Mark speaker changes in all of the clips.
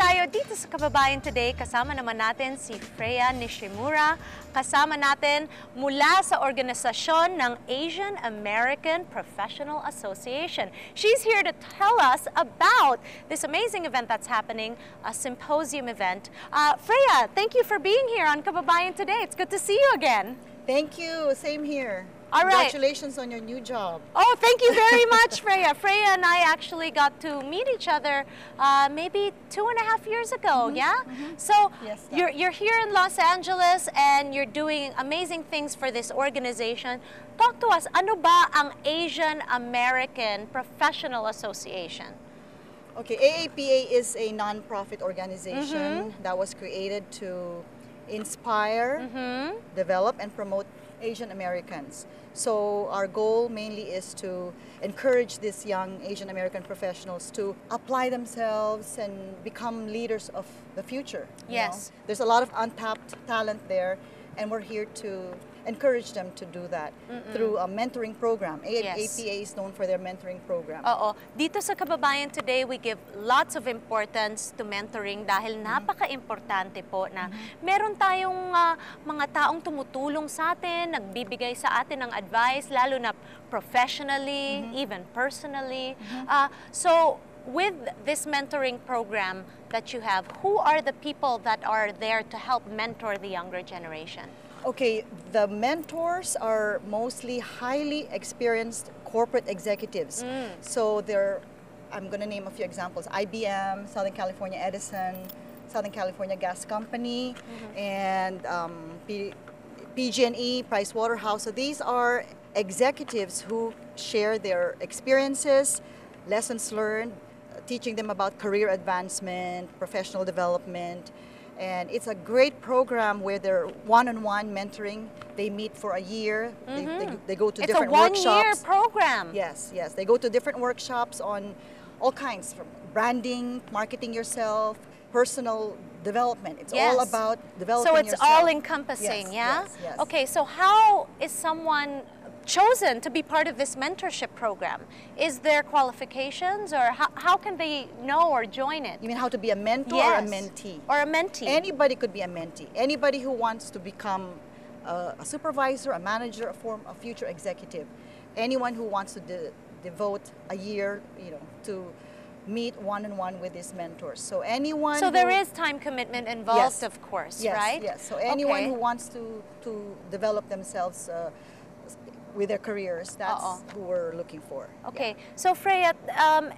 Speaker 1: tayo dito sa Kababayan Today. Kasama naman natin si Freya Nishimura. Kasama natin mula sa organisasyon ng Asian American Professional Association. She's here to tell us about this amazing event that's happening, a symposium event. Freya, thank you for being here on Kababayan Today. It's good to see you again.
Speaker 2: Thank you. Same here.
Speaker 1: All right.
Speaker 2: Congratulations on your new job.
Speaker 1: Oh, thank you very much, Freya. Freya and I actually got to meet each other maybe 2.5 years ago, yeah? So
Speaker 2: Yes,
Speaker 1: you're here in Los Angeles and you're doing amazing things for this organization. Talk to us, ano ba ang Asian American Professional Association?
Speaker 2: Okay, AAPA is a non-profit organization that was created to inspire, develop, and promote Asian Americans. So our goal mainly is to encourage these young Asian American professionals to apply themselves and become leaders of the future. you
Speaker 1: Yes.
Speaker 2: know. There's a lot of untapped talent there, and we're here to encourage them to do that through a mentoring program.
Speaker 1: Yes.
Speaker 2: AAPA is known for their mentoring program.
Speaker 1: Oo. Dito sa Kababayan Today, we give lots of importance to mentoring dahil napaka-importante po na meron tayong mga taong tumutulong sa atin, nagbibigay sa atin ng advice, lalo na professionally, even personally. So, with this mentoring program that you have, who are the people that are there to help mentor the younger generation?
Speaker 2: Okay, the mentors are mostly highly experienced corporate executives. So I'm going to name a few examples. IBM, Southern California Edison, Southern California Gas Company, and PG&E, Price Waterhouse. So these are executives who share their experiences, lessons learned, teaching them about career advancement, professional development. And it's a great program where they're one-on-one mentoring. They meet for a year. They go to different
Speaker 1: It's a one-year
Speaker 2: workshops.
Speaker 1: program.
Speaker 2: Yes, yes. They go to different workshops on all kinds, from branding, marketing yourself, personal development. It's all
Speaker 1: Yes.
Speaker 2: about developing
Speaker 1: So it's
Speaker 2: yourself.
Speaker 1: all encompassing,
Speaker 2: Yes,
Speaker 1: yeah?
Speaker 2: yes, yes.
Speaker 1: Okay, so how is someone chosen to be part of this mentorship program? Is there qualifications, or how can they know or join it?
Speaker 2: You mean how to be a mentor or a
Speaker 1: Yes.
Speaker 2: mentee?
Speaker 1: Or a mentee?
Speaker 2: Anybody could be a mentee. Anybody who wants to become a supervisor, a manager, a future executive. Anyone who wants to devote a year, to meet one-on-one with these mentors. So anyone.
Speaker 1: So there is time commitment involved,
Speaker 2: Yes.
Speaker 1: of course,
Speaker 2: Yes,
Speaker 1: right?
Speaker 2: yes. So anyone
Speaker 1: Okay.
Speaker 2: who wants to develop themselves with their careers, that's who we're looking for.
Speaker 1: Okay, so Freya,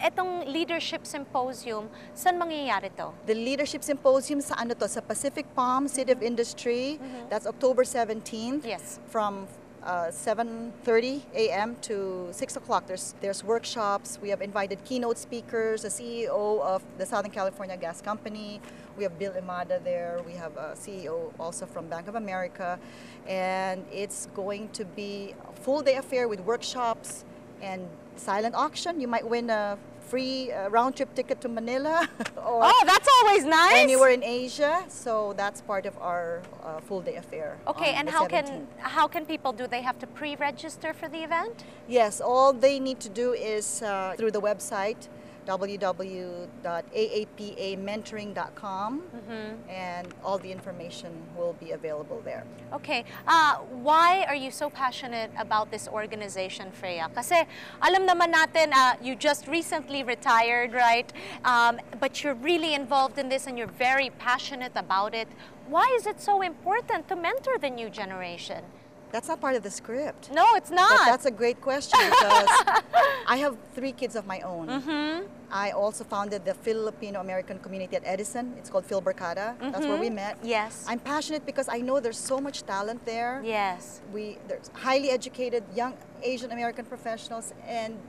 Speaker 1: etong leadership symposium, saan mangyayari to?
Speaker 2: The Leadership Symposium sa sa Pacific Palm, City of Industry. That's October 17th.
Speaker 1: Yes.
Speaker 2: From 7:30 a.m. to 6 o'clock. There's workshops. We have invited keynote speakers, the CEO of the Southern California Gas Company. We have Bill Imada there. We have a CEO also from Bank of America. And it's going to be a full day affair with workshops and silent auction. You might win a free round-trip ticket to Manila or
Speaker 1: Oh, that's always nice.
Speaker 2: anywhere in Asia. So that's part of our full-day affair.
Speaker 1: Okay,
Speaker 2: on
Speaker 1: and
Speaker 2: the
Speaker 1: how
Speaker 2: 17th.
Speaker 1: can people do? They have to pre-register for the event?
Speaker 2: Yes, all they need to do is through the website www.aapamentoring.com, and all the information will be available there.
Speaker 1: Okay, why are you so passionate about this organization, Freya? Kasi alam naman natin, you just recently retired, right? But you're really involved in this and you're very passionate about it. Why is it so important to mentor the new generation?
Speaker 2: That's not part of the script.
Speaker 1: No, it's not.
Speaker 2: But that's a great question because I have 3 kids of my own. I also founded the Filipino-American community at Edison. It's called Philbercada. That's where we met.
Speaker 1: Yes.
Speaker 2: I'm passionate because I know there's so much talent there.
Speaker 1: Yes.
Speaker 2: There's highly educated young Asian American professionals, and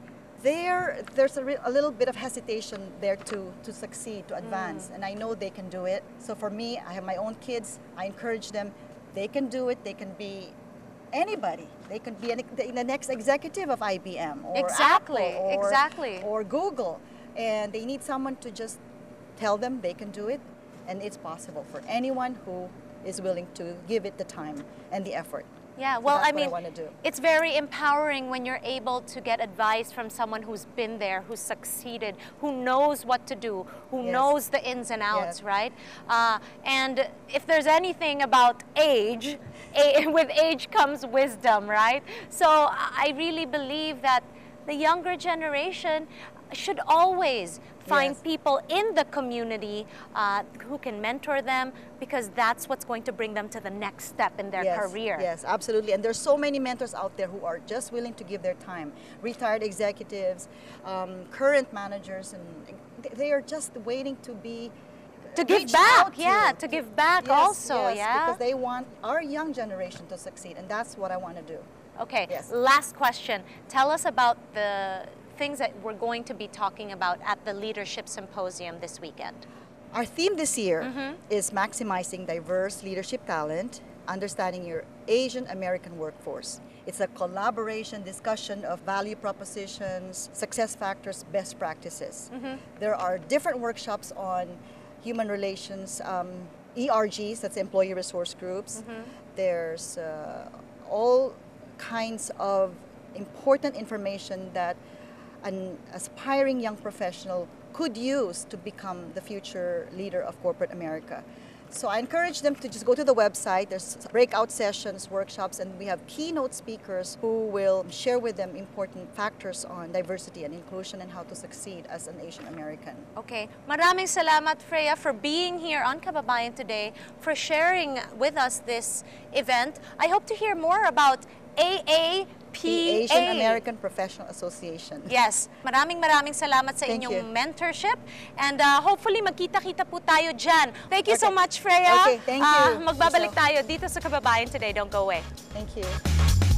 Speaker 2: there's a little bit of hesitation there to succeed, to advance, and I know they can do it. So for me, I have my own kids. I encourage them. They can do it. They can be anybody. They can be the next executive of IBM or
Speaker 1: Exactly,
Speaker 2: Apple
Speaker 1: exactly.
Speaker 2: or Google, and they need someone to just tell them they can do it, and it's possible for anyone who is willing to give it the time and the effort.
Speaker 1: Yeah,
Speaker 2: So
Speaker 1: well,
Speaker 2: that's
Speaker 1: I mean,
Speaker 2: what I want to do.
Speaker 1: it's very empowering when you're able to get advice from someone who's been there, who's succeeded, who knows what to do, who
Speaker 2: Yes.
Speaker 1: knows the ins and outs,
Speaker 2: Yes.
Speaker 1: right? And if there's anything about age, with age comes wisdom, right? So I really believe that the younger generation should always find
Speaker 2: Yes.
Speaker 1: people in the community who can mentor them, because that's what's going to bring them to the next step in their
Speaker 2: Yes,
Speaker 1: career.
Speaker 2: yes, absolutely. And there's so many mentors out there who are just willing to give their time. Retired executives, current managers, and they are just waiting to be
Speaker 1: To give
Speaker 2: reached
Speaker 1: back,
Speaker 2: out
Speaker 1: yeah, to give back
Speaker 2: Yes,
Speaker 1: also,
Speaker 2: yes,
Speaker 1: yeah.
Speaker 2: because they want our young generation to succeed, and that's what I want to do.
Speaker 1: Okay,
Speaker 2: Yes.
Speaker 1: last question. Tell us about the things that we're going to be talking about at the Leadership Symposium this weekend.
Speaker 2: Our theme this year
Speaker 1: Mm-hmm.
Speaker 2: is maximizing diverse leadership talent, understanding your Asian American workforce. It's a collaboration discussion of value propositions, success factors, best practices.
Speaker 1: Mm-hmm.
Speaker 2: There are different workshops on human relations, ERGs, that's employee resource groups.
Speaker 1: Mm-hmm.
Speaker 2: There's all kinds of important information that an aspiring young professional could use to become the future leader of corporate America. So I encourage them to just go to the website. There's breakout sessions, workshops, and we have keynote speakers who will share with them important factors on diversity and inclusion and how to succeed as an Asian American.
Speaker 1: Okay, maraming salamat, Freya, for being here on Kababayan today, for sharing with us this event. I hope to hear more about AAPA.
Speaker 2: The Asian American Professional Association.
Speaker 1: Yes, maraming salamat sa
Speaker 2: Thank
Speaker 1: inyong
Speaker 2: you.
Speaker 1: mentorship, and hopefully magkita-kita po tayo dyan. Thank you so
Speaker 2: Okay.
Speaker 1: much, Freya.
Speaker 2: Okay, thank you.
Speaker 1: Magbabalik tayo dito sa Kababayan Today. Don't go away.
Speaker 2: Thank you.